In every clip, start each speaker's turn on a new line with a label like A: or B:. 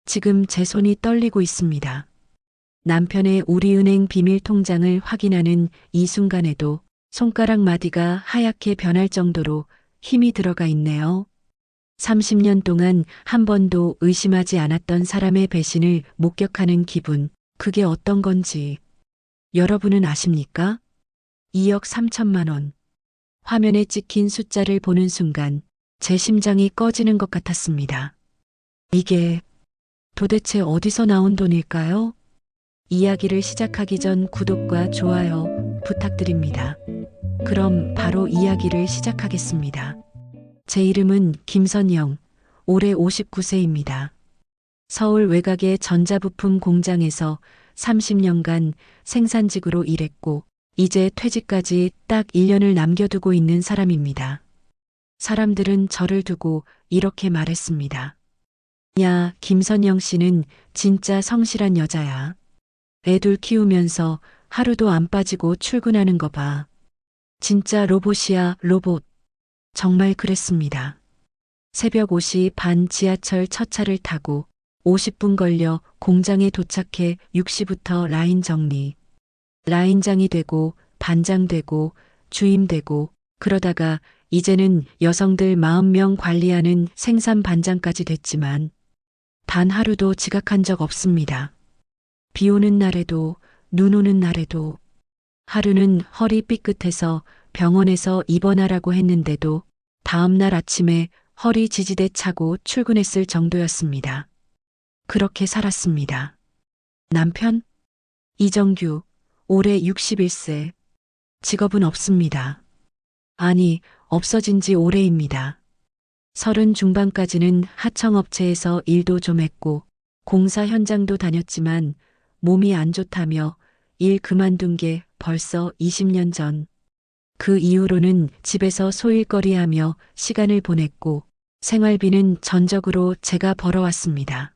A: 지금 제 손이 떨리고 있습니다. 남편의 우리은행 비밀 통장을 확인하는 이 순간에도 손가락 마디가 하얗게 변할 정도로 힘이 들어가 있네요. 30년 동안 한 번도 의심하지 않았던 사람의 배신을 목격하는 기분, 그게 어떤 건지 여러분은 아십니까? 2억 3천만 원. 화면에 찍힌 숫자를 보는 순간 제 심장이 꺼지는 것 같았습니다. 이게 도대체 어디서 나온 돈일까요? 이야기를 시작하기 전 구독과 좋아요 부탁드립니다. 그럼 바로 이야기를 시작하겠습니다. 제 이름은 김선영, 올해 59세입니다. 서울 외곽의 전자부품 공장에서 30년간 생산직으로 일했고 이제 퇴직까지 딱 1년을 남겨두고 있는 사람입니다. 사람들은 저를 두고 이렇게 말했습니다. 야, 김선영 씨는 진짜 성실한 여자야. 애들 키우면서 하루도 안 빠지고 출근하는 거 봐. 진짜 로봇이야, 로봇. 정말 그랬습니다. 새벽 5시 반 지하철 첫 차를 타고 50분 걸려 공장에 도착해 6시부터 라인 정리. 라인장이 되고 반장 되고 주임 되고 그러다가 이제는 여성들 40명 관리하는 생산 반장까지 됐지만 단 하루도 지각한 적 없습니다. 비 오는 날에도 눈 오는 날에도 하루는 허리 삐끗해서 병원에서 입원하라고 했는데도 다음 날 아침에 허리 지지대 차고 출근했을 정도였습니다. 그렇게 살았습니다. 남편? 이정규, 올해 61세. 직업은 없습니다. 아니, 없어진 지 오래입니다. 30 중반까지는 하청업체에서 일도 좀 했고 공사 현장도 다녔지만 몸이 안 좋다며 일 그만둔 게 벌써 20년 전. 그 이후로는 집에서 소일거리하며 시간을 보냈고 생활비는 전적으로 제가 벌어왔습니다.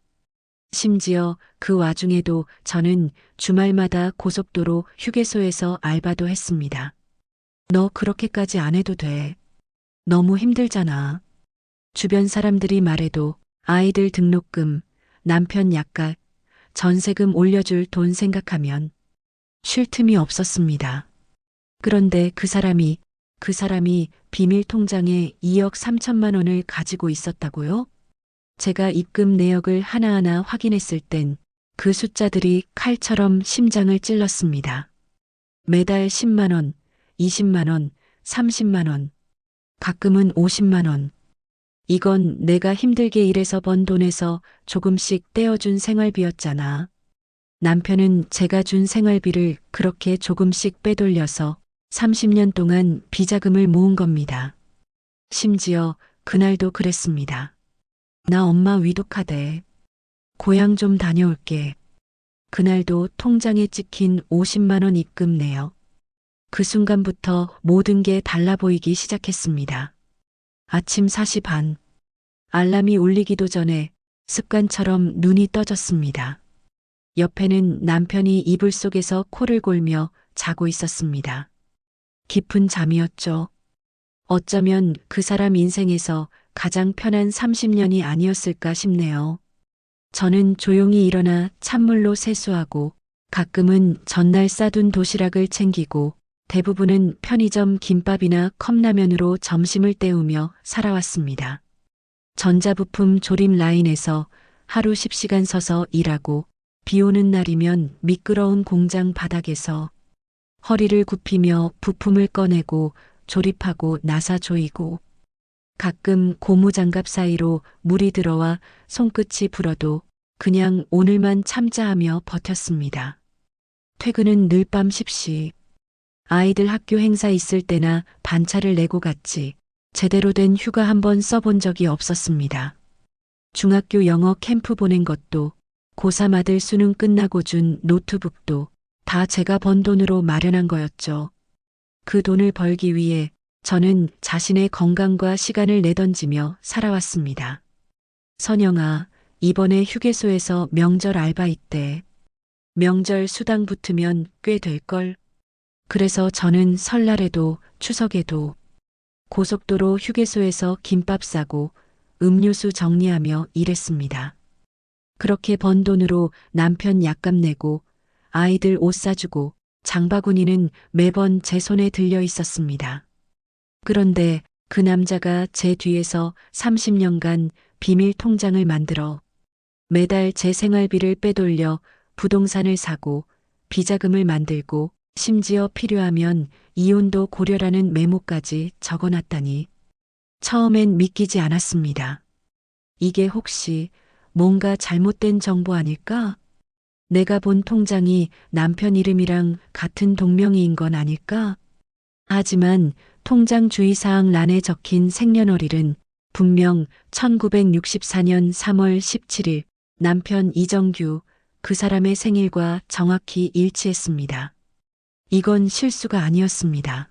A: 심지어 그 와중에도 저는 주말마다 고속도로 휴게소에서 알바도 했습니다. 너 그렇게까지 안 해도 돼. 너무 힘들잖아. 주변 사람들이 말해도 아이들 등록금, 남편 약값, 전세금 올려줄 돈 생각하면 쉴 틈이 없었습니다. 그런데 그 사람이 비밀 통장에 2억 3천만 원을 가지고 있었다고요? 제가 입금 내역을 하나하나 확인했을 땐 그 숫자들이 칼처럼 심장을 찔렀습니다. 매달 10만 원, 20만 원, 30만 원, 가끔은 50만 원. 이건 내가 힘들게 일해서 번 돈에서 조금씩 떼어준 생활비였잖아. 남편은 제가 준 생활비를 그렇게 조금씩 빼돌려서 30년 동안 비자금을 모은 겁니다. 심지어 그날도 그랬습니다. 나 엄마 위독하대. 고향 좀 다녀올게. 그날도 통장에 찍힌 50만 원 입금 내역. 그 순간부터 모든 게 달라 보이기 시작했습니다. 아침 4시 반. 알람이 울리기도 전에 습관처럼 눈이 떠졌습니다. 옆에는 남편이 이불 속에서 코를 골며 자고 있었습니다. 깊은 잠이었죠. 어쩌면 그 사람 인생에서 가장 편한 30년이 아니었을까 싶네요. 저는 조용히 일어나 찬물로 세수하고 가끔은 전날 싸둔 도시락을 챙기고 대부분은 편의점 김밥이나 컵라면으로 점심을 때우며 살아왔습니다. 전자부품 조립 라인에서 하루 10시간 서서 일하고 비 오는 날이면 미끄러운 공장 바닥에서 허리를 굽히며 부품을 꺼내고 조립하고 나사 조이고 가끔 고무장갑 사이로 물이 들어와 손끝이 불어도 그냥 오늘만 참자하며 버텼습니다. 퇴근은 늘 밤 10시. 아이들 학교 행사 있을 때나 반차를 내고 갔지 제대로 된 휴가 한번 써본 적이 없었습니다. 중학교 영어 캠프 보낸 것도 고3 아들 수능 끝나고 준 노트북도 다 제가 번 돈으로 마련한 거였죠. 그 돈을 벌기 위해 저는 자신의 건강과 시간을 내던지며 살아왔습니다. 선영아, 이번에 휴게소에서 명절 알바 있대. 명절 수당 붙으면 꽤 될걸. 그래서 저는 설날에도 추석에도 고속도로 휴게소에서 김밥 싸고 음료수 정리하며 일했습니다. 그렇게 번 돈으로 남편 약값 내고 아이들 옷 사주고 장바구니는 매번 제 손에 들려 있었습니다. 그런데 그 남자가 제 뒤에서 30년간 비밀 통장을 만들어 매달 제 생활비를 빼돌려 부동산을 사고 비자금을 만들고 심지어 필요하면 이혼도 고려라는 메모까지 적어놨다니 처음엔 믿기지 않았습니다. 이게 혹시 뭔가 잘못된 정보 아닐까? 내가 본 통장이 남편 이름이랑 같은 동명이인 건 아닐까? 하지만 통장 주의사항 란에 적힌 생년월일은 분명 1964년 3월 17일 남편 이정규 그 사람의 생일과 정확히 일치했습니다. 이건 실수가 아니었습니다.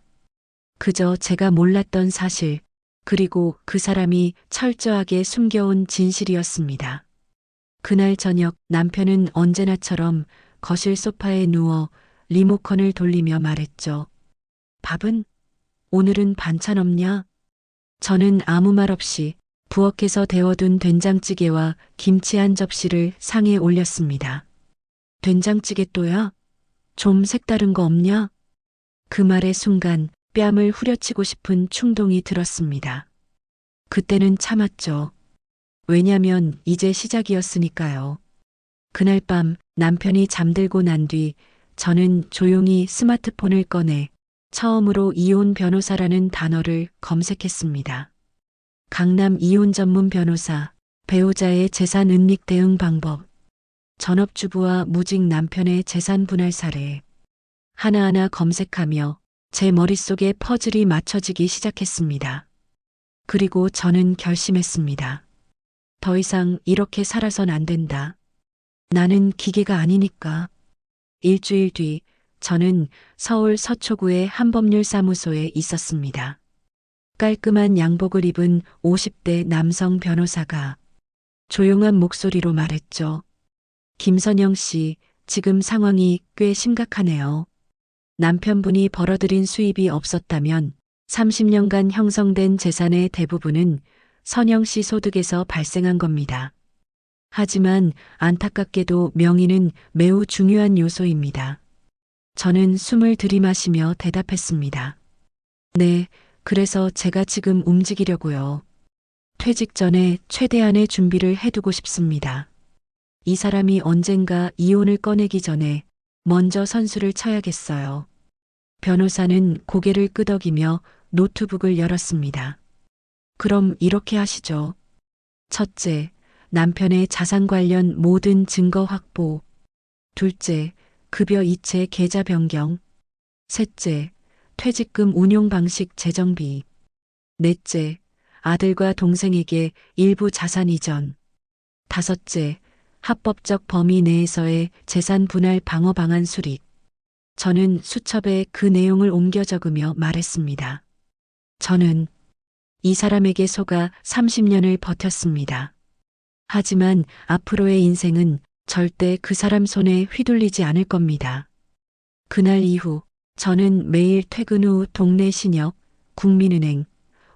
A: 그저 제가 몰랐던 사실, 그리고 그 사람이 철저하게 숨겨온 진실이었습니다. 그날 저녁 남편은 언제나처럼 거실 소파에 누워 리모컨을 돌리며 말했죠. 밥은? 오늘은 반찬 없냐? 저는 아무 말 없이 부엌에서 데워둔 된장찌개와 김치 한 접시를 상에 올렸습니다. 된장찌개 또야? 좀 색다른 거 없냐? 그 말의 순간 뺨을 후려치고 싶은 충동이 들었습니다. 그때는 참았죠. 왜냐면 이제 시작이었으니까요. 그날 밤 남편이 잠들고 난 뒤 저는 조용히 스마트폰을 꺼내 처음으로 이혼 변호사라는 단어를 검색했습니다. 강남 이혼 전문 변호사, 배우자의 재산 은닉 대응 방법, 전업주부와 무직 남편의 재산 분할 사례. 하나하나 검색하며 제 머릿속에 퍼즐이 맞춰지기 시작했습니다. 그리고 저는 결심했습니다. 더 이상 이렇게 살아선 안 된다. 나는 기계가 아니니까. 일주일 뒤 저는 서울 서초구의 한법률사무소에 있었습니다. 깔끔한 양복을 입은 50대 남성 변호사가 조용한 목소리로 말했죠. 김선영 씨, 지금 상황이 꽤 심각하네요. 남편분이 벌어들인 수입이 없었다면 30년간 형성된 재산의 대부분은 선영 씨 소득에서 발생한 겁니다. 하지만 안타깝게도 명의는 매우 중요한 요소입니다. 저는 숨을 들이마시며 대답했습니다. 네, 그래서 제가 지금 움직이려고요. 퇴직 전에 최대한의 준비를 해두고 싶습니다. 이 사람이 언젠가 이혼을 꺼내기 전에 먼저 선수를 쳐야겠어요. 변호사는 고개를 끄덕이며 노트북을 열었습니다. 그럼 이렇게 하시죠. 첫째, 남편의 자산 관련 모든 증거 확보. 둘째, 급여 이체 계좌 변경. 셋째, 퇴직금 운용 방식 재정비. 넷째, 아들과 동생에게 일부 자산 이전. 다섯째, 합법적 범위 내에서의 재산 분할 방어 방안 수립. 저는 수첩에 그 내용을 옮겨 적으며 말했습니다. 저는 이 사람에게 속아 30년을 버텼습니다. 하지만 앞으로의 인생은 절대 그 사람 손에 휘둘리지 않을 겁니다. 그날 이후 저는 매일 퇴근 후 동네 신협, 국민은행,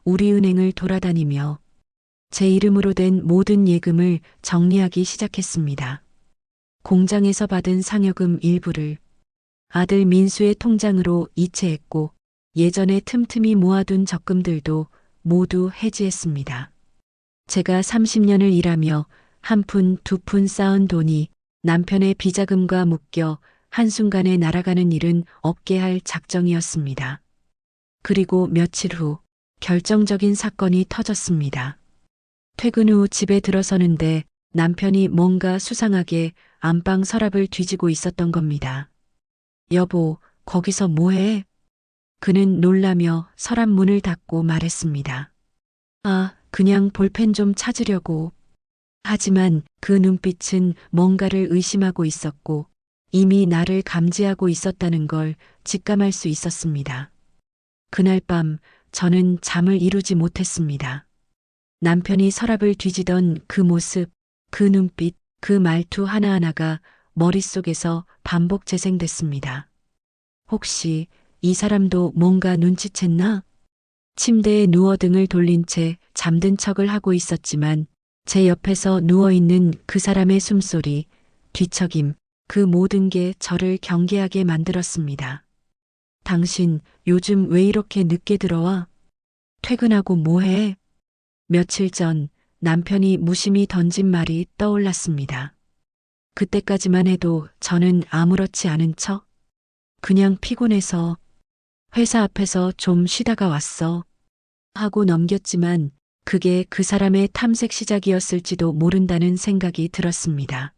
A: 우리은행을 돌아다니며 제 이름으로 된 모든 예금을 정리하기 시작했습니다. 공장에서 받은 상여금 일부를 아들 민수의 통장으로 이체했고 예전에 틈틈이 모아둔 적금들도 모두 해지했습니다. 제가 30년을 일하며 한 푼, 두 푼 쌓은 돈이 남편의 비자금과 묶여 한순간에 날아가는 일은 없게 할 작정이었습니다. 그리고 며칠 후 결정적인 사건이 터졌습니다. 퇴근 후 집에 들어서는데 남편이 뭔가 수상하게 안방 서랍을 뒤지고 있었던 겁니다. 여보, 거기서 뭐해? 그는 놀라며 서랍 문을 닫고 말했습니다. 아, 그냥 볼펜 좀 찾으려고. 하지만 그 눈빛은 뭔가를 의심하고 있었고 이미 나를 감지하고 있었다는 걸 직감할 수 있었습니다. 그날 밤 저는 잠을 이루지 못했습니다. 남편이 서랍을 뒤지던 그 모습, 그 눈빛, 그 말투 하나하나가 머릿속에서 반복 재생됐습니다. 혹시 이 사람도 뭔가 눈치챘나? 침대에 누워 등을 돌린 채 잠든 척을 하고 있었지만 제 옆에서 누워있는 그 사람의 숨소리, 뒤척임, 그 모든 게 저를 경계하게 만들었습니다. 당신 요즘 왜 이렇게 늦게 들어와? 퇴근하고 뭐 해? 며칠 전 남편이 무심히 던진 말이 떠올랐습니다. 그때까지만 해도 저는 아무렇지 않은 척 그냥 피곤해서 회사 앞에서 좀 쉬다가 왔어 하고 넘겼지만 그게 그 사람의 탐색 시작이었을지도 모른다는 생각이 들었습니다.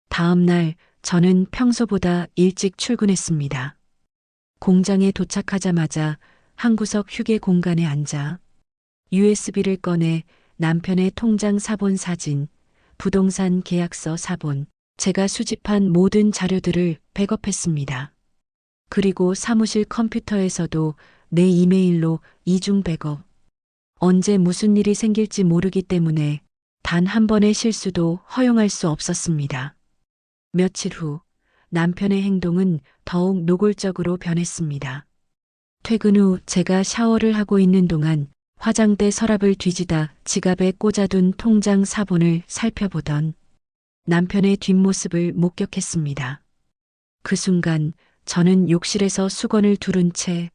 A: 다음 날 저는 평소보다 일찍 출근했습니다. 공장에 도착하자마자 한 구석 휴게 공간에 앉아 USB를 꺼내 남편의 통장 사본 사진, 부동산 계약서 사본, 제가 수집한 모든 자료들을 백업했습니다. 그리고 사무실 컴퓨터에서도 내 이메일로 이중 백업. 언제 무슨 일이 생길지 모르기 때문에 단 한 번의 실수도 허용할 수 없었습니다. 며칠 후 남편의 행동은 더욱 노골적으로 변했습니다. 퇴근 후 제가 샤워를 하고 있는 동안 화장대 서랍을 뒤지다 지갑에 꽂아둔 통장 사본을 살펴보던 남편의 뒷모습을 목격했습니다. 그 순간 저는 욕실에서 수건을 두른 채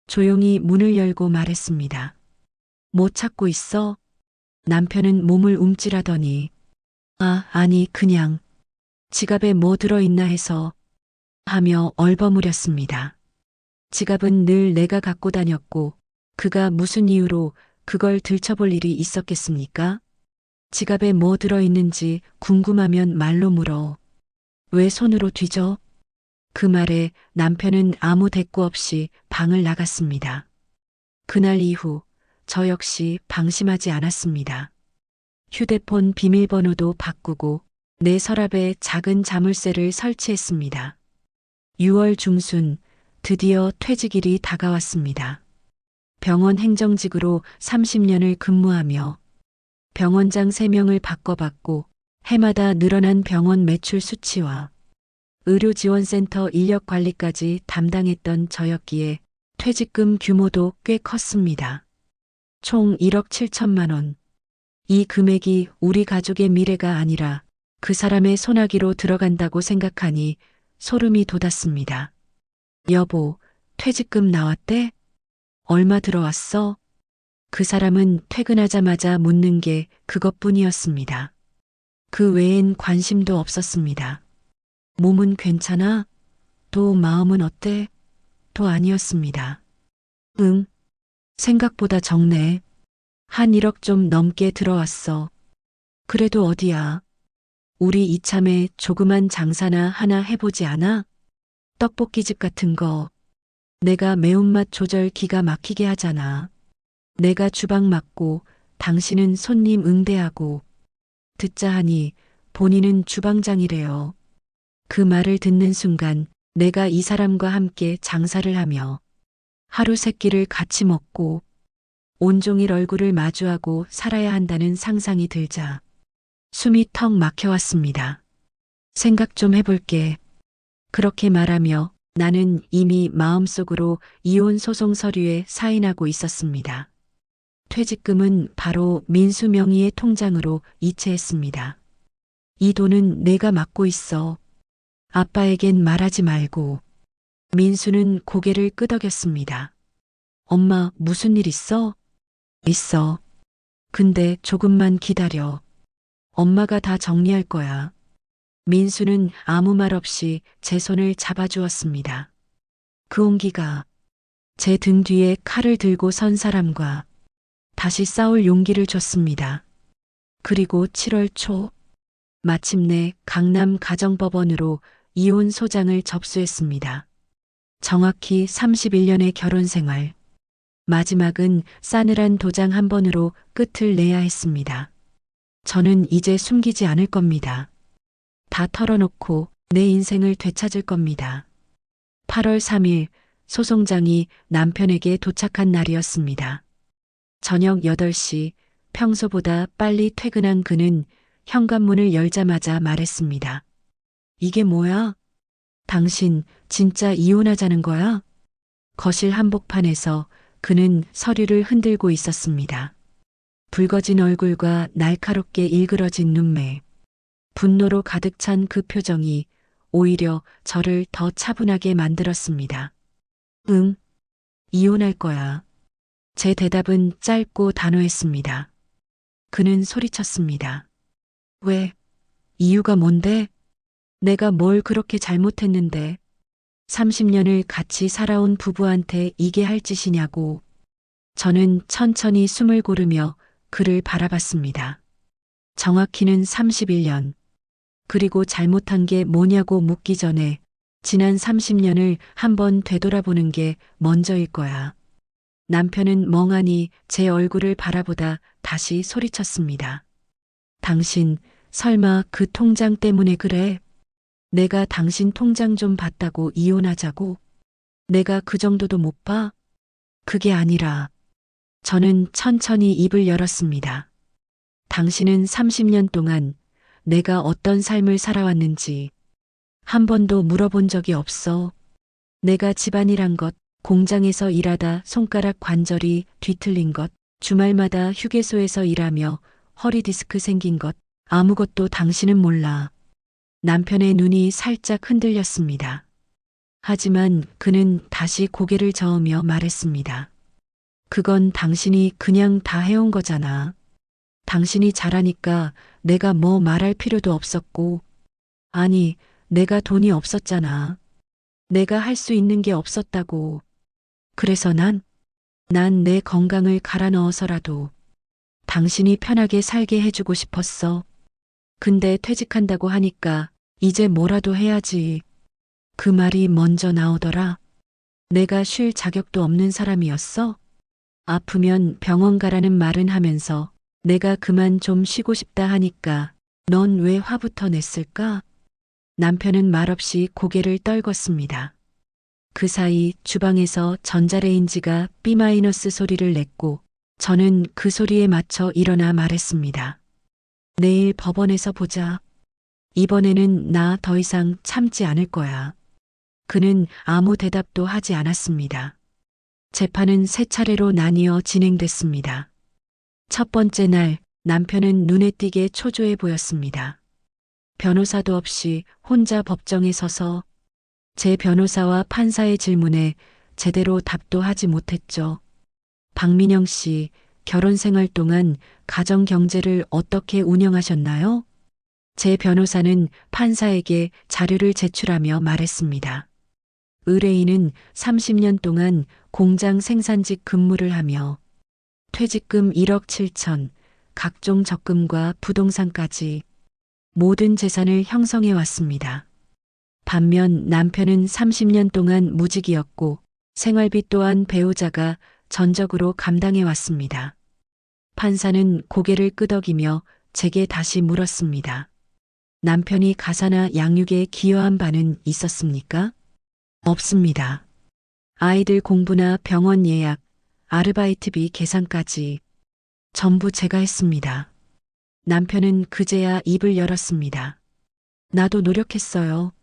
A: 조용히 문을 열고 말했습니다. 뭐 찾고 있어? 남편은 몸을 움찔하더니 아니 그냥 지갑에 뭐 들어있나 해서 하며 얼버무렸습니다. 지갑은 늘 내가 갖고 다녔고 그가 무슨 이유로 그걸 들춰볼 일이 있었겠습니까? 지갑에 뭐 들어있는지 궁금하면 말로 물어. 왜 손으로 뒤져? 그 말에 남편은 아무 대꾸 없이 방을 나갔습니다. 그날 이후 저 역시 방심하지 않았습니다. 휴대폰 비밀번호도 바꾸고 내 서랍에 작은 자물쇠를 설치했습니다. 6월 중순 드디어 퇴직일이 다가왔습니다. 병원 행정직으로 30년을 근무하며 병원장 3명을 바꿔봤고 해마다 늘어난 병원 매출 수치와 의료지원센터 인력 관리까지 담당했던 저였기에 퇴직금 규모도 꽤 컸습니다. 총 1억 7천만 원. 이 금액이 우리 가족의 미래가 아니라 그 사람의 소나기로 들어간다고 생각하니 소름이 돋았습니다. 여보, 퇴직금 나왔대? 얼마 들어왔어? 그 사람은 퇴근하자마자 묻는 게 그것뿐이었습니다. 그 외엔 관심도 없었습니다. 몸은 괜찮아? 또 마음은 어때? 도 아니었습니다. 응, 생각보다 적네. 한 1억 좀 넘게 들어왔어. 그래도 어디야? 우리 이참에 조그만 장사나 하나 해보지 않아? 떡볶이집 같은 거. 내가 매운맛 조절 기가 막히게 하잖아. 내가 주방 맡고 당신은 손님 응대하고. 듣자 하니 본인은 주방장이래요. 그 말을 듣는 순간 내가 이 사람과 함께 장사를 하며 하루 세 끼를 같이 먹고 온종일 얼굴을 마주하고 살아야 한다는 상상이 들자 숨이 턱 막혀왔습니다. 생각 좀 해볼게. 그렇게 말하며 나는 이미 마음속으로 이혼 소송 서류에 사인하고 있었습니다. 퇴직금은 바로 민수 명의의 통장으로 이체했습니다. 이 돈은 내가 맡고 있어. 아빠에겐 말하지 말고. 민수는 고개를 끄덕였습니다. 엄마, 무슨 일 있어? 있어. 근데 조금만 기다려. 엄마가 다 정리할 거야. 민수는 아무 말 없이 제 손을 잡아주었습니다. 그 온기가 제 등 뒤에 칼을 들고 선 사람과 다시 싸울 용기를 줬습니다. 그리고 7월 초 마침내 강남 가정법원으로 이혼 소장을 접수했습니다. 정확히 31년의 결혼 생활. 마지막은 싸늘한 도장 한 번으로 끝을 내야 했습니다. 저는 이제 숨기지 않을 겁니다. 다 털어놓고 내 인생을 되찾을 겁니다. 8월 3일 소송장이 남편에게 도착한 날이었습니다. 저녁 8시 평소보다 빨리 퇴근한 그는 현관문을 열자마자 말했습니다. 이게 뭐야? 당신 진짜 이혼하자는 거야? 거실 한복판에서 그는 서류를 흔들고 있었습니다. 붉어진 얼굴과 날카롭게 일그러진 눈매, 분노로 가득 찬 그 표정이 오히려 저를 더 차분하게 만들었습니다. 응, 이혼할 거야. 제 대답은 짧고 단호했습니다. 그는 소리쳤습니다. 왜? 이유가 뭔데? 내가 뭘 그렇게 잘못했는데 30년을 같이 살아온 부부한테 이게 할 짓이냐고. 저는 천천히 숨을 고르며 그를 바라봤습니다. 정확히는 31년. 그리고 잘못한 게 뭐냐고 묻기 전에 지난 30년을 한번 되돌아보는 게 먼저일 거야. 남편은 멍하니 제 얼굴을 바라보다 다시 소리쳤습니다. 당신 설마 그 통장 때문에 그래? 내가 당신 통장 좀 봤다고 이혼하자고? 내가 그 정도도 못 봐? 그게 아니라 저는 천천히 입을 열었습니다. 당신은 30년 동안 내가 어떤 삶을 살아왔는지 한 번도 물어본 적이 없어. 내가 집안일한 것, 공장에서 일하다 손가락 관절이 뒤틀린 것, 주말마다 휴게소에서 일하며 허리 디스크 생긴 것, 아무것도 당신은 몰라. 남편의 눈이 살짝 흔들렸습니다. 하지만 그는 다시 고개를 저으며 말했습니다. 그건 당신이 그냥 다 해온 거잖아. 당신이 잘하니까 내가 뭐 말할 필요도 없었고, 아니, 내가 돈이 없었잖아. 내가 할 수 있는 게 없었다고. 그래서 난 내 건강을 갈아 넣어서라도 당신이 편하게 살게 해주고 싶었어. 근데 퇴직한다고 하니까 이제 뭐라도 해야지. 그 말이 먼저 나오더라. 내가 쉴 자격도 없는 사람이었어? 아프면 병원 가라는 말은 하면서 내가 그만 좀 쉬고 싶다 하니까 넌 왜 화부터 냈을까? 남편은 말없이 고개를 떨궜습니다. 그 사이 주방에서 전자레인지가 B- 소리를 냈고 저는 그 소리에 맞춰 일어나 말했습니다. 내일 법원에서 보자. 이번에는 나 더 이상 참지 않을 거야. 그는 아무 대답도 하지 않았습니다. 재판은 세 차례로 나뉘어 진행됐습니다. 첫 번째 날 남편은 눈에 띄게 초조해 보였습니다. 변호사도 없이 혼자 법정에 서서 제 변호사와 판사의 질문에 제대로 답도 하지 못했죠. 박민영 씨, 결혼 생활 동안 가정 경제를 어떻게 운영하셨나요? 제 변호사는 판사에게 자료를 제출하며 말했습니다. 의뢰인은 30년 동안 공장 생산직 근무를 하며 퇴직금 1억 7천, 각종 적금과 부동산까지 모든 재산을 형성해 왔습니다. 반면 남편은 30년 동안 무직이었고 생활비 또한 배우자가 전적으로 감당해 왔습니다. 판사는 고개를 끄덕이며 제게 다시 물었습니다. 남편이 가사나 양육에 기여한 바는 있었습니까? 없습니다. 아이들 공부나 병원 예약, 아르바이트비 계산까지 전부 제가 했습니다. 남편은 그제야 입을 열었습니다. 나도 노력했어요.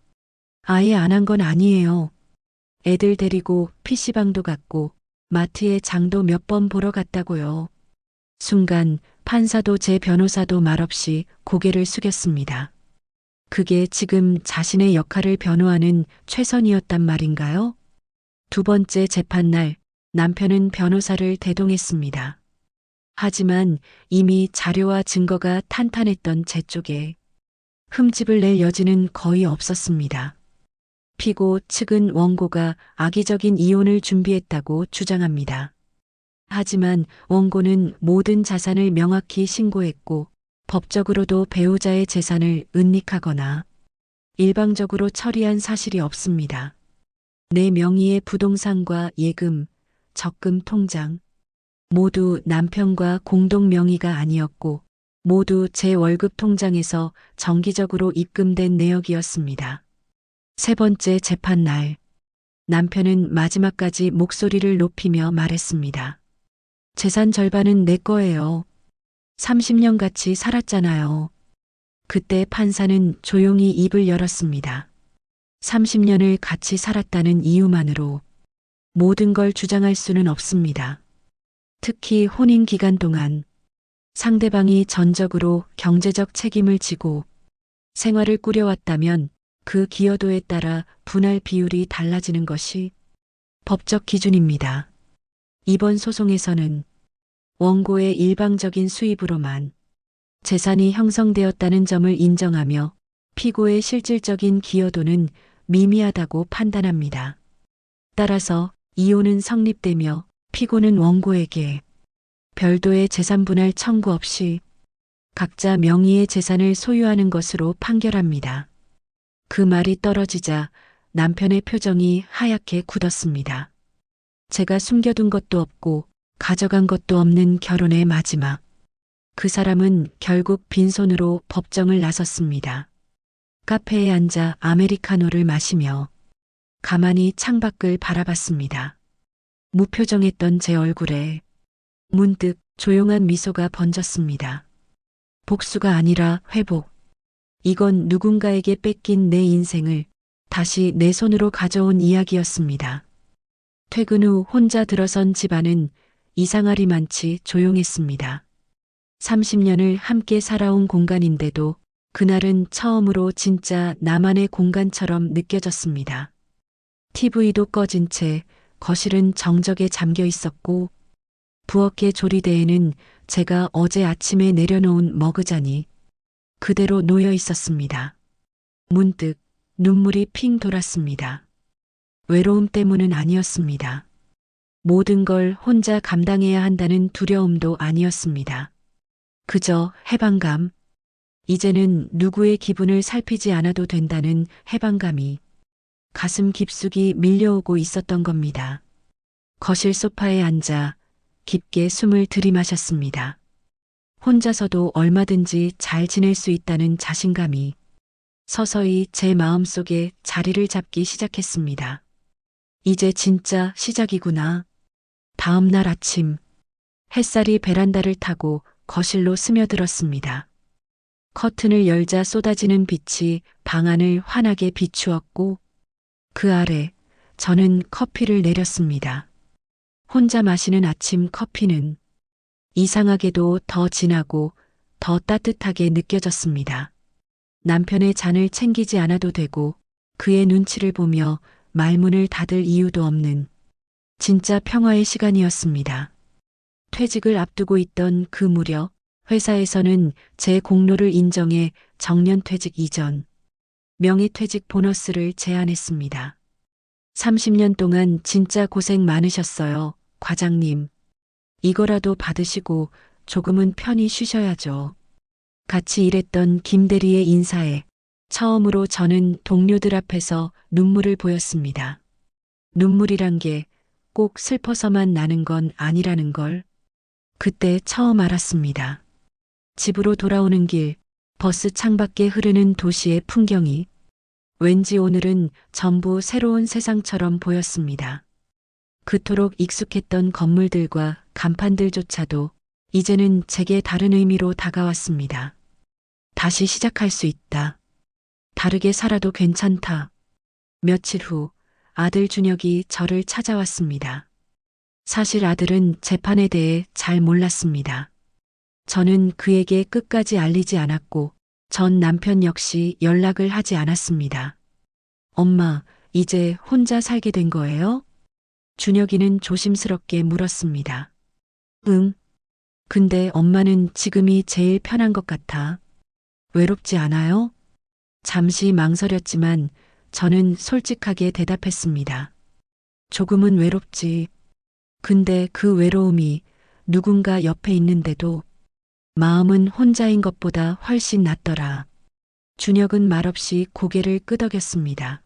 A: 아예 안 한 건 아니에요. 애들 데리고 PC방도 갔고 마트에 장도 몇 번 보러 갔다고요. 순간 판사도 제 변호사도 말없이 고개를 숙였습니다. 그게 지금 자신의 역할을 변호하는 최선이었단 말인가요? 두 번째 재판날 남편은 변호사를 대동했습니다. 하지만 이미 자료와 증거가 탄탄했던 제 쪽에 흠집을 낼 여지는 거의 없었습니다. 피고 측은 원고가 악의적인 이혼을 준비했다고 주장합니다. 하지만 원고는 모든 자산을 명확히 신고했고 법적으로도 배우자의 재산을 은닉하거나 일방적으로 처리한 사실이 없습니다. 내 명의의 부동산과 예금, 적금 통장 모두 남편과 공동 명의가 아니었고 모두 제 월급 통장에서 정기적으로 입금된 내역이었습니다. 세 번째 재판날 남편은 마지막까지 목소리를 높이며 말했습니다. 재산 절반은 내 거예요. 30년 같이 살았잖아요. 그때 판사는 조용히 입을 열었습니다. 30년을 같이 살았다는 이유만으로 모든 걸 주장할 수는 없습니다. 특히 혼인 기간 동안 상대방이 전적으로 경제적 책임을 지고 생활을 꾸려왔다면 그 기여도에 따라 분할 비율이 달라지는 것이 법적 기준입니다. 이번 소송에서는 원고의 일방적인 수입으로만 재산이 형성되었다는 점을 인정하며 피고의 실질적인 기여도는 미미하다고 판단합니다. 따라서 이혼은 성립되며 피고는 원고에게 별도의 재산 분할 청구 없이 각자 명의의 재산을 소유하는 것으로 판결합니다. 그 말이 떨어지자 남편의 표정이 하얗게 굳었습니다. 제가 숨겨둔 것도 없고 가져간 것도 없는 결혼의 마지막. 그 사람은 결국 빈손으로 법정을 나섰습니다. 카페에 앉아 아메리카노를 마시며 가만히 창밖을 바라봤습니다. 무표정했던 제 얼굴에 문득 조용한 미소가 번졌습니다. 복수가 아니라 회복. 이건 누군가에게 뺏긴 내 인생을 다시 내 손으로 가져온 이야기였습니다. 퇴근 후 혼자 들어선 집안은 이상하리만치 조용했습니다. 30년을 함께 살아온 공간인데도 그날은 처음으로 진짜 나만의 공간처럼 느껴졌습니다. TV도 꺼진 채 거실은 정적에 잠겨 있었고 부엌의 조리대에는 제가 어제 아침에 내려놓은 머그잔이 그대로 놓여 있었습니다. 문득 눈물이 핑 돌았습니다. 외로움 때문은 아니었습니다. 모든 걸 혼자 감당해야 한다는 두려움도 아니었습니다. 그저 해방감. 이제는 누구의 기분을 살피지 않아도 된다는 해방감이 가슴 깊숙이 밀려오고 있었던 겁니다. 거실 소파에 앉아 깊게 숨을 들이마셨습니다. 혼자서도 얼마든지 잘 지낼 수 있다는 자신감이 서서히 제 마음속에 자리를 잡기 시작했습니다. 이제 진짜 시작이구나. 다음 날 아침, 햇살이 베란다를 타고 거실로 스며들었습니다. 커튼을 열자 쏟아지는 빛이 방 안을 환하게 비추었고 그 아래 저는 커피를 내렸습니다. 혼자 마시는 아침 커피는 이상하게도 더 진하고 더 따뜻하게 느껴졌습니다. 남편의 잔을 챙기지 않아도 되고 그의 눈치를 보며 말문을 닫을 이유도 없는 진짜 평화의 시간이었습니다. 퇴직을 앞두고 있던 그 무렵 회사에서는 제 공로를 인정해 정년퇴직 이전 명예퇴직 보너스를 제안했습니다. 30년 동안 진짜 고생 많으셨어요, 과장님. 이거라도 받으시고 조금은 편히 쉬셔야죠. 같이 일했던 김 대리의 인사에 처음으로 저는 동료들 앞에서 눈물을 보였습니다. 눈물이란 게 꼭 슬퍼서만 나는 건 아니라는 걸 그때 처음 알았습니다. 집으로 돌아오는 길, 버스 창밖에 흐르는 도시의 풍경이 왠지 오늘은 전부 새로운 세상처럼 보였습니다. 그토록 익숙했던 건물들과 간판들조차도 이제는 제게 다른 의미로 다가왔습니다. 다시 시작할 수 있다. 다르게 살아도 괜찮다. 며칠 후 아들 준혁이 저를 찾아왔습니다. 사실 아들은 재판에 대해 잘 몰랐습니다. 저는 그에게 끝까지 알리지 않았고 전 남편 역시 연락을 하지 않았습니다. 엄마, 이제 혼자 살게 된 거예요? 준혁이는 조심스럽게 물었습니다. 응. 근데 엄마는 지금이 제일 편한 것 같아. 외롭지 않아요? 잠시 망설였지만 저는 솔직하게 대답했습니다. 조금은 외롭지. 근데 그 외로움이 누군가 옆에 있는데도 마음은 혼자인 것보다 훨씬 낫더라. 준혁은 말없이 고개를 끄덕였습니다.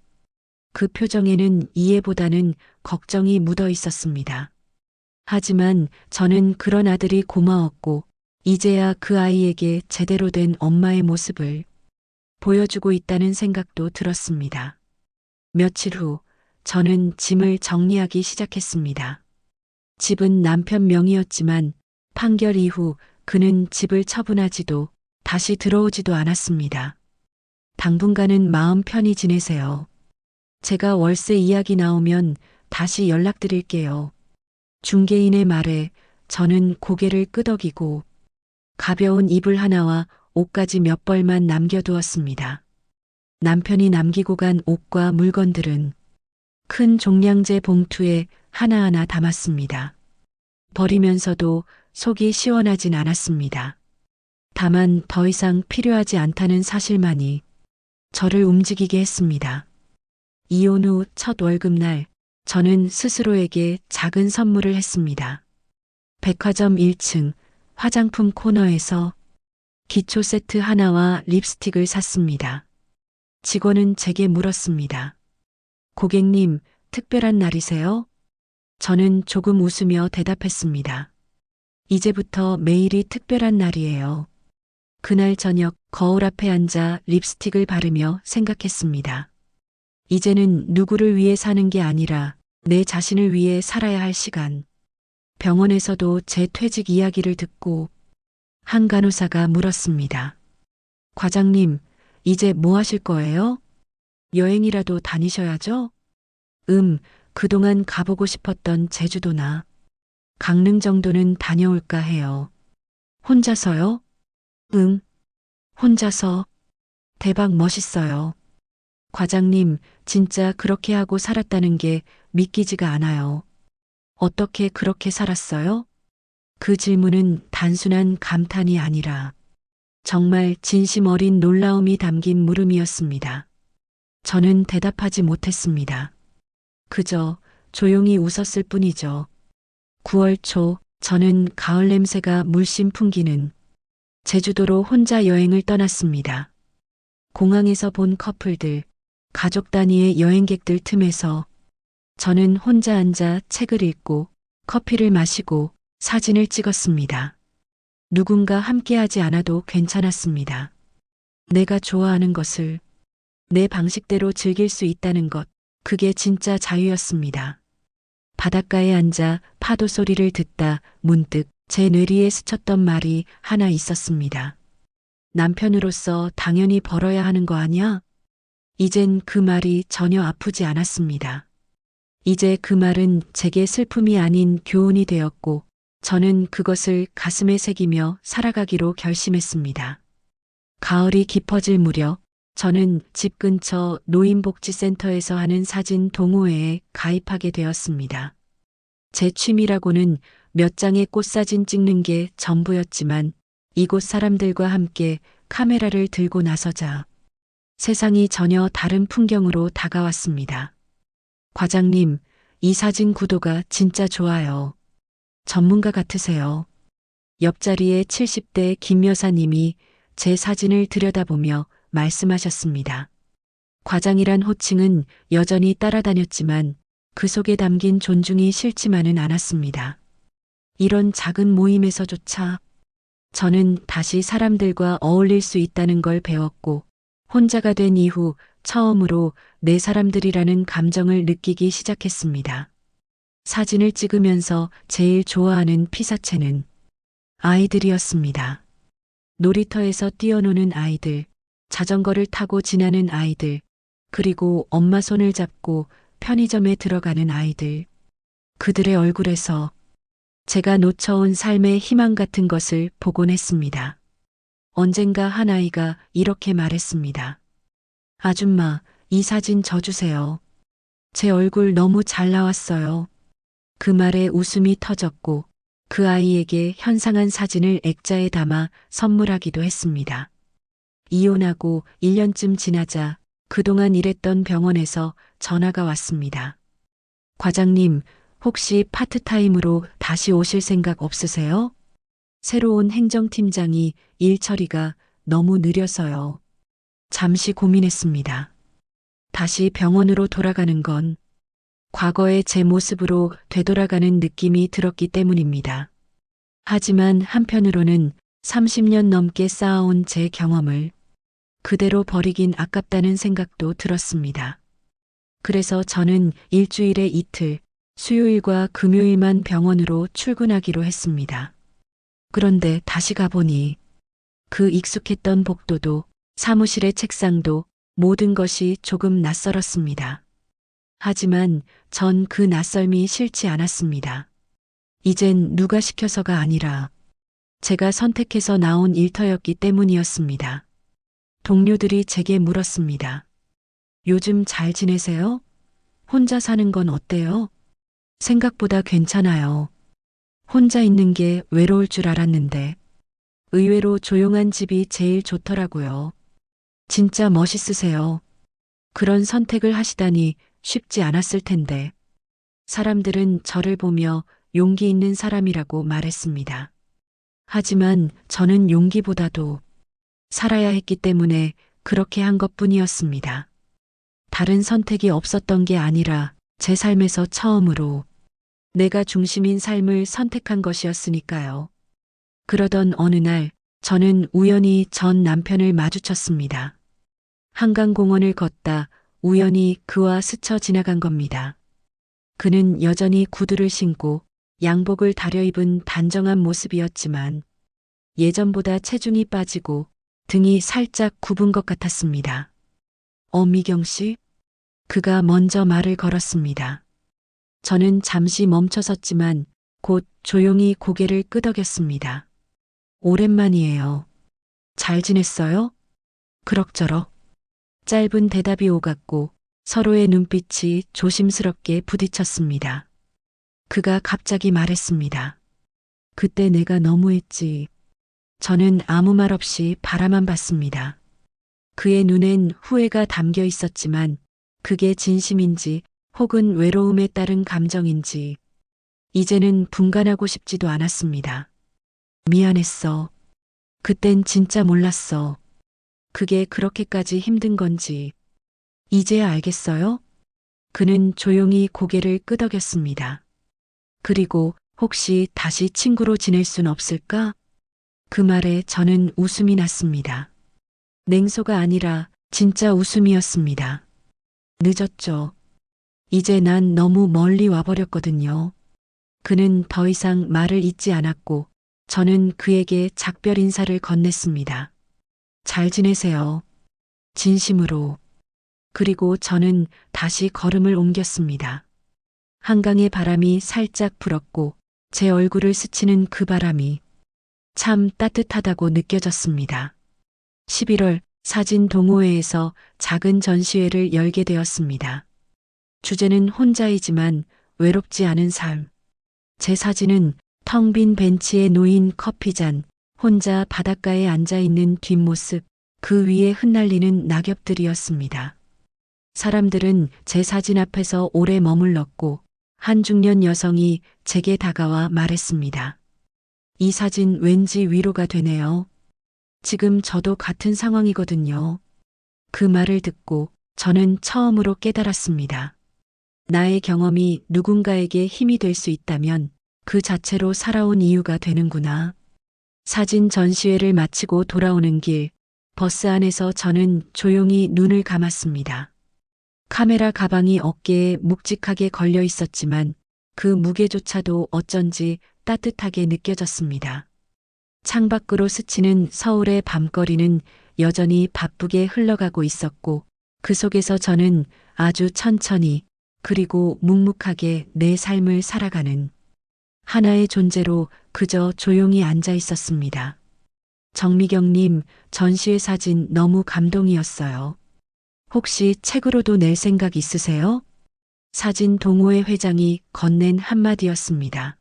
A: 그 표정에는 이해보다는 걱정이 묻어 있었습니다. 하지만 저는 그런 아들이 고마웠고 이제야 그 아이에게 제대로 된 엄마의 모습을 보여주고 있다는 생각도 들었습니다. 며칠 후 저는 짐을 정리하기 시작했습니다. 집은 남편 명의였지만 판결 이후 그는 집을 처분하지도 다시 들어오지도 않았습니다. 당분간은 마음 편히 지내세요. 제가 월세 이야기 나오면 다시 연락드릴게요. 중개인의 말에 저는 고개를 끄덕이고 가벼운 이불 하나와 옷까지 몇 벌만 남겨두었습니다. 남편이 남기고 간 옷과 물건들은 큰 종량제 봉투에 하나하나 담았습니다. 버리면서도 속이 시원하진 않았습니다. 다만 더 이상 필요하지 않다는 사실만이 저를 움직이게 했습니다. 이혼 후 첫 월급날 저는 스스로에게 작은 선물을 했습니다. 백화점 1층 화장품 코너에서 기초 세트 하나와 립스틱을 샀습니다. 직원은 제게 물었습니다. 고객님, 특별한 날이세요? 저는 조금 웃으며 대답했습니다. 이제부터 매일이 특별한 날이에요. 그날 저녁 거울 앞에 앉아 립스틱을 바르며 생각했습니다. 이제는 누구를 위해 사는 게 아니라 내 자신을 위해 살아야 할 시간. 병원에서도 제 퇴직 이야기를 듣고 한 간호사가 물었습니다. 과장님, 이제 뭐 하실 거예요? 여행이라도 다니셔야죠? 그동안 가보고 싶었던 제주도나 강릉 정도는 다녀올까 해요. 혼자서요? 응, 혼자서. 대박 멋있어요. 과장님, 진짜 그렇게 하고 살았다는 게 믿기지가 않아요. 어떻게 그렇게 살았어요? 그 질문은 단순한 감탄이 아니라 정말 진심 어린 놀라움이 담긴 물음이었습니다. 저는 대답하지 못했습니다. 그저 조용히 웃었을 뿐이죠. 9월 초 저는 가을 냄새가 물씬 풍기는 제주도로 혼자 여행을 떠났습니다. 공항에서 본 커플들, 가족 단위의 여행객들 틈에서 저는 혼자 앉아 책을 읽고 커피를 마시고 사진을 찍었습니다. 누군가 함께하지 않아도 괜찮았습니다. 내가 좋아하는 것을 내 방식대로 즐길 수 있다는 것, 그게 진짜 자유였습니다. 바닷가에 앉아 파도 소리를 듣다 문득 제 뇌리에 스쳤던 말이 하나 있었습니다. 남편으로서 당연히 벌어야 하는 거 아니야? 이젠 그 말이 전혀 아프지 않았습니다. 이제 그 말은 제게 슬픔이 아닌 교훈이 되었고 저는 그것을 가슴에 새기며 살아가기로 결심했습니다. 가을이 깊어질 무렵 저는 집 근처 노인복지센터에서 하는 사진 동호회에 가입하게 되었습니다. 제 취미라고는 몇 장의 꽃사진 찍는 게 전부였지만 이곳 사람들과 함께 카메라를 들고 나서자 세상이 전혀 다른 풍경으로 다가왔습니다. 과장님, 이 사진 구도가 진짜 좋아요. 전문가 같으세요. 옆자리에 70대 김 여사님이 제 사진을 들여다보며 말씀하셨습니다. 과장이란 호칭은 여전히 따라다녔지만 그 속에 담긴 존중이 싫지만은 않았습니다. 이런 작은 모임에서조차 저는 다시 사람들과 어울릴 수 있다는 걸 배웠고 혼자가 된 이후 처음으로 내 사람들이라는 감정을 느끼기 시작했습니다. 사진을 찍으면서 제일 좋아하는 피사체는 아이들이었습니다. 놀이터에서 뛰어노는 아이들, 자전거를 타고 지나는 아이들, 그리고 엄마 손을 잡고 편의점에 들어가는 아이들. 그들의 얼굴에서 제가 놓쳐온 삶의 희망 같은 것을 보곤 했습니다. 언젠가 한 아이가 이렇게 말했습니다. 아줌마, 이 사진 저 주세요. 제 얼굴 너무 잘 나왔어요. 그 말에 웃음이 터졌고 그 아이에게 현상한 사진을 액자에 담아 선물하기도 했습니다. 이혼하고 1년쯤 지나자 그동안 일했던 병원에서 전화가 왔습니다. 과장님, 혹시 파트타임으로 다시 오실 생각 없으세요? 새로운 행정팀장이 일 처리가 너무 느려서요. 잠시 고민했습니다. 다시 병원으로 돌아가는 건 과거의 제 모습으로 되돌아가는 느낌이 들었기 때문입니다. 하지만 한편으로는 30년 넘게 쌓아온 제 경험을 그대로 버리긴 아깝다는 생각도 들었습니다. 그래서 저는 일주일에 이틀, 수요일과 금요일만 병원으로 출근하기로 했습니다. 그런데 다시 가보니 그 익숙했던 복도도 사무실의 책상도 모든 것이 조금 낯설었습니다. 하지만 전 그 낯설미 싫지 않았습니다. 이젠 누가 시켜서가 아니라 제가 선택해서 나온 일터였기 때문이었습니다. 동료들이 제게 물었습니다. 요즘 잘 지내세요? 혼자 사는 건 어때요? 생각보다 괜찮아요. 혼자 있는 게 외로울 줄 알았는데 의외로 조용한 집이 제일 좋더라고요. 진짜 멋있으세요. 그런 선택을 하시다니 쉽지 않았을 텐데. 사람들은 저를 보며 용기 있는 사람이라고 말했습니다. 하지만 저는 용기보다도 살아야 했기 때문에 그렇게 한 것뿐이었습니다. 다른 선택이 없었던 게 아니라 제 삶에서 처음으로 내가 중심인 삶을 선택한 것이었으니까요. 그러던 어느 날 저는 우연히 전 남편을 마주쳤습니다. 한강공원을 걷다 우연히 그와 스쳐 지나간 겁니다. 그는 여전히 구두를 신고 양복을 다려입은 단정한 모습이었지만 예전보다 체중이 빠지고 등이 살짝 굽은 것 같았습니다. 미경 씨? 그가 먼저 말을 걸었습니다. 저는 잠시 멈춰섰지만 곧 조용히 고개를 끄덕였습니다. 오랜만이에요. 잘 지냈어요? 그럭저럭. 짧은 대답이 오갔고 서로의 눈빛이 조심스럽게 부딪혔습니다. 그가 갑자기 말했습니다. 그때 내가 너무했지. 저는 아무 말 없이 바라만 봤습니다. 그의 눈엔 후회가 담겨 있었지만 그게 진심인지 혹은 외로움에 따른 감정인지 이제는 분간하고 싶지도 않았습니다. 미안했어. 그땐 진짜 몰랐어. 그게 그렇게까지 힘든 건지. 이제야 알겠어요? 그는 조용히 고개를 끄덕였습니다. 그리고 혹시 다시 친구로 지낼 순 없을까? 그 말에 저는 웃음이 났습니다. 냉소가 아니라 진짜 웃음이었습니다. 늦었죠. 이제 난 너무 멀리 와버렸거든요. 그는 더 이상 말을 잇지 않았고 저는 그에게 작별 인사를 건넸습니다. 잘 지내세요. 진심으로. 그리고 저는 다시 걸음을 옮겼습니다. 한강의 바람이 살짝 불었고 제 얼굴을 스치는 그 바람이 참 따뜻하다고 느껴졌습니다. 11월 사진 동호회에서 작은 전시회를 열게 되었습니다. 주제는 혼자이지만 외롭지 않은 삶. 제 사진은 텅 빈 벤치에 놓인 커피잔, 혼자 바닷가에 앉아 있는 뒷모습, 그 위에 흩날리는 낙엽들이었습니다. 사람들은 제 사진 앞에서 오래 머물렀고 한 중년 여성이 제게 다가와 말했습니다. 이 사진 왠지 위로가 되네요. 지금 저도 같은 상황이거든요. 그 말을 듣고 저는 처음으로 깨달았습니다. 나의 경험이 누군가에게 힘이 될 수 있다면 그 자체로 살아온 이유가 되는구나. 사진 전시회를 마치고 돌아오는 길, 버스 안에서 저는 조용히 눈을 감았습니다. 카메라 가방이 어깨에 묵직하게 걸려 있었지만 그 무게조차도 어쩐지 따뜻하게 느껴졌습니다. 창밖으로 스치는 서울의 밤거리는 여전히 바쁘게 흘러가고 있었고 그 속에서 저는 아주 천천히 그리고 묵묵하게 내 삶을 살아가는 하나의 존재로 그저 조용히 앉아 있었습니다. 정미경님, 전시회 사진 너무 감동이었어요. 혹시 책으로도 낼 생각 있으세요? 사진 동호회 회장이 건넨 한마디였습니다.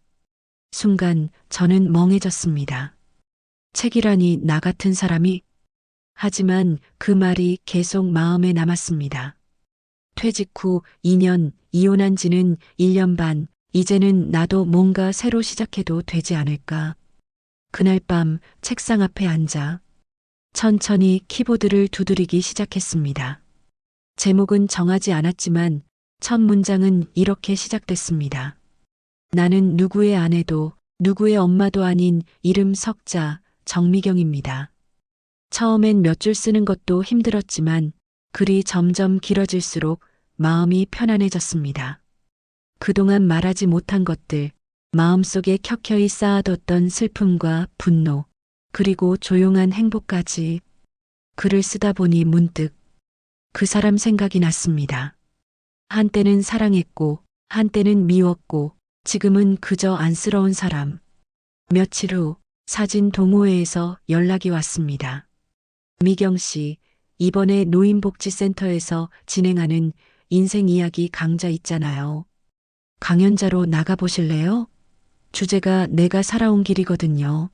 A: 순간 저는 멍해졌습니다. 책이라니 나 같은 사람이? 하지만 그 말이 계속 마음에 남았습니다. 퇴직 후 2년, 이혼한 지는 1년 반, 이제는 나도 뭔가 새로 시작해도 되지 않을까. 그날 밤 책상 앞에 앉아 천천히 키보드를 두드리기 시작했습니다. 제목은 정하지 않았지만 첫 문장은 이렇게 시작됐습니다. 나는 누구의 아내도 누구의 엄마도 아닌 이름 석자 정미경입니다. 처음엔 몇 줄 쓰는 것도 힘들었지만 글이 점점 길어질수록 마음이 편안해졌습니다. 그동안 말하지 못한 것들, 마음속에 켜켜이 쌓아뒀던 슬픔과 분노, 그리고 조용한 행복까지 글을 쓰다 보니 문득 그 사람 생각이 났습니다. 한때는 사랑했고, 한때는 미웠고, 지금은 그저 안쓰러운 사람. 며칠 후 사진 동호회에서 연락이 왔습니다. 미경 씨, 이번에 노인복지센터에서 진행하는 인생 이야기 강좌 있잖아요. 강연자로 나가보실래요? 주제가 내가 살아온 길이거든요.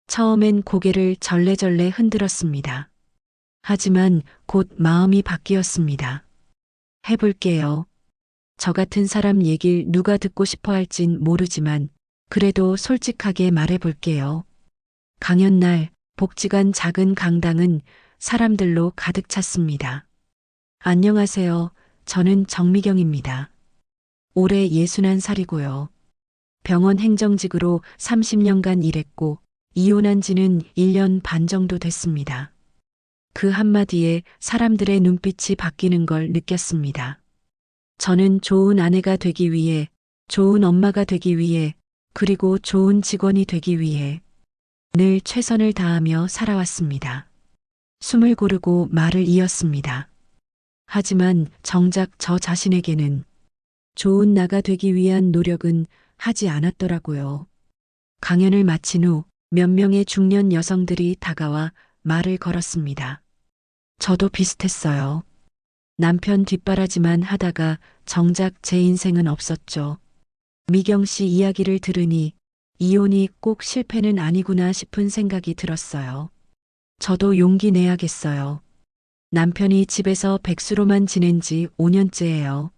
A: 처음엔 고개를 절레절레 흔들었습니다. 하지만 곧 마음이 바뀌었습니다. 해볼게요. 저 같은 사람 얘길 누가 듣고 싶어 할진 모르지만 그래도 솔직하게 말해볼게요. 강연날 복지관 작은 강당은 사람들로 가득 찼습니다. 안녕하세요. 저는 정미경입니다. 올해 61살이고요. 병원 행정직으로 30년간 일했고 이혼한 지는 1년 반 정도 됐습니다. 그 한마디에 사람들의 눈빛이 바뀌는 걸 느꼈습니다. 저는 좋은 아내가 되기 위해, 좋은 엄마가 되기 위해, 그리고 좋은 직원이 되기 위해 늘 최선을 다하며 살아왔습니다. 숨을 고르고 말을 이었습니다. 하지만 정작 저 자신에게는 좋은 나가 되기 위한 노력은 하지 않았더라고요. 강연을 마친 후 몇 명의 중년 여성들이 다가와 말을 걸었습니다. 저도 비슷했어요. 남편 뒷바라지만 하다가 정작 제 인생은 없었죠. 미경 씨 이야기를 들으니 이혼이 꼭 실패는 아니구나 싶은 생각이 들었어요. 저도 용기 내야겠어요. 남편이 집에서 백수로만 지낸 지 5년째예요.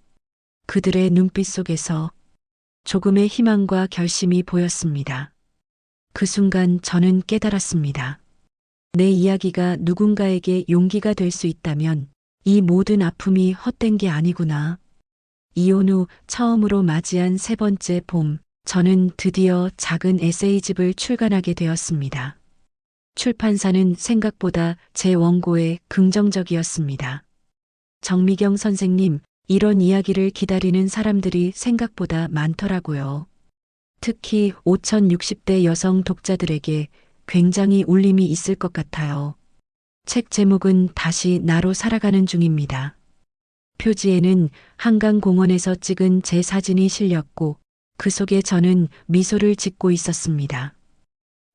A: 그들의 눈빛 속에서 조금의 희망과 결심이 보였습니다. 그 순간 저는 깨달았습니다. 내 이야기가 누군가에게 용기가 될 수 있다면 이 모든 아픔이 헛된 게 아니구나. 이혼 후 처음으로 맞이한 세 번째 봄, 저는 드디어 작은 에세이집을 출간하게 되었습니다. 출판사는 생각보다 제 원고에 긍정적이었습니다. 정미경 선생님, 이런 이야기를 기다리는 사람들이 생각보다 많더라고요. 특히 5060대 여성 독자들에게 굉장히 울림이 있을 것 같아요. 책 제목은 다시 나로 살아가는 중입니다. 표지에는 한강공원에서 찍은 제 사진이 실렸고 그 속에 저는 미소를 짓고 있었습니다.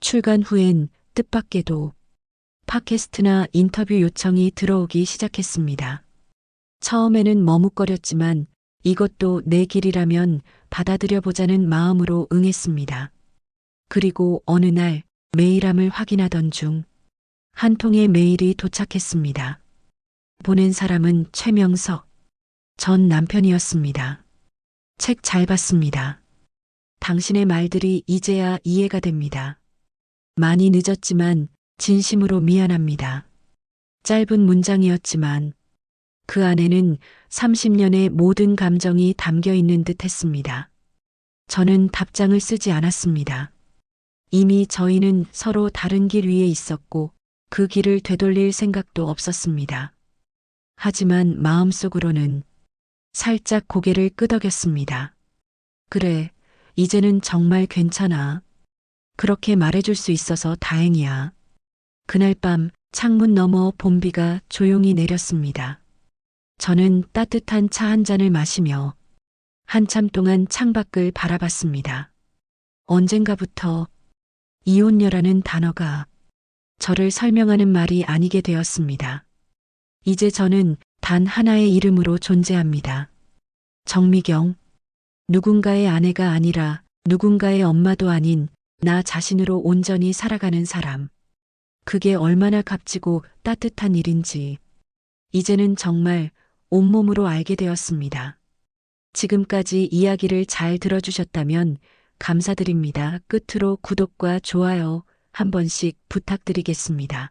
A: 출간 후엔 뜻밖에도 팟캐스트나 인터뷰 요청이 들어오기 시작했습니다. 처음에는 머뭇거렸지만 이것도 내 길이라면 받아들여 보자는 마음으로 응했습니다. 그리고 어느 날 메일함을 확인하던 중 한 통의 메일이 도착했습니다. 보낸 사람은 최명석 전 남편이었습니다. 책 잘 봤습니다. 당신의 말들이 이제야 이해가 됩니다. 많이 늦었지만 진심으로 미안합니다. 짧은 문장이었지만 그 안에는 30년의 모든 감정이 담겨 있는 듯 했습니다. 저는 답장을 쓰지 않았습니다. 이미 저희는 서로 다른 길 위에 있었고 그 길을 되돌릴 생각도 없었습니다. 하지만 마음속으로는 살짝 고개를 끄덕였습니다. 그래, 이제는 정말 괜찮아. 그렇게 말해줄 수 있어서 다행이야. 그날 밤 창문 너머 봄비가 조용히 내렸습니다. 저는 따뜻한 차 한 잔을 마시며 한참 동안 창밖을 바라봤습니다. 언젠가부터 이혼녀라는 단어가 저를 설명하는 말이 아니게 되었습니다. 이제 저는 단 하나의 이름으로 존재합니다. 정미경. 누군가의 아내가 아니라 누군가의 엄마도 아닌 나 자신으로 온전히 살아가는 사람. 그게 얼마나 값지고 따뜻한 일인지 이제는 정말 온몸으로 알게 되었습니다. 지금까지 이야기를 잘 들어주셨다면 감사드립니다. 끝으로 구독과 좋아요 한 번씩 부탁드리겠습니다.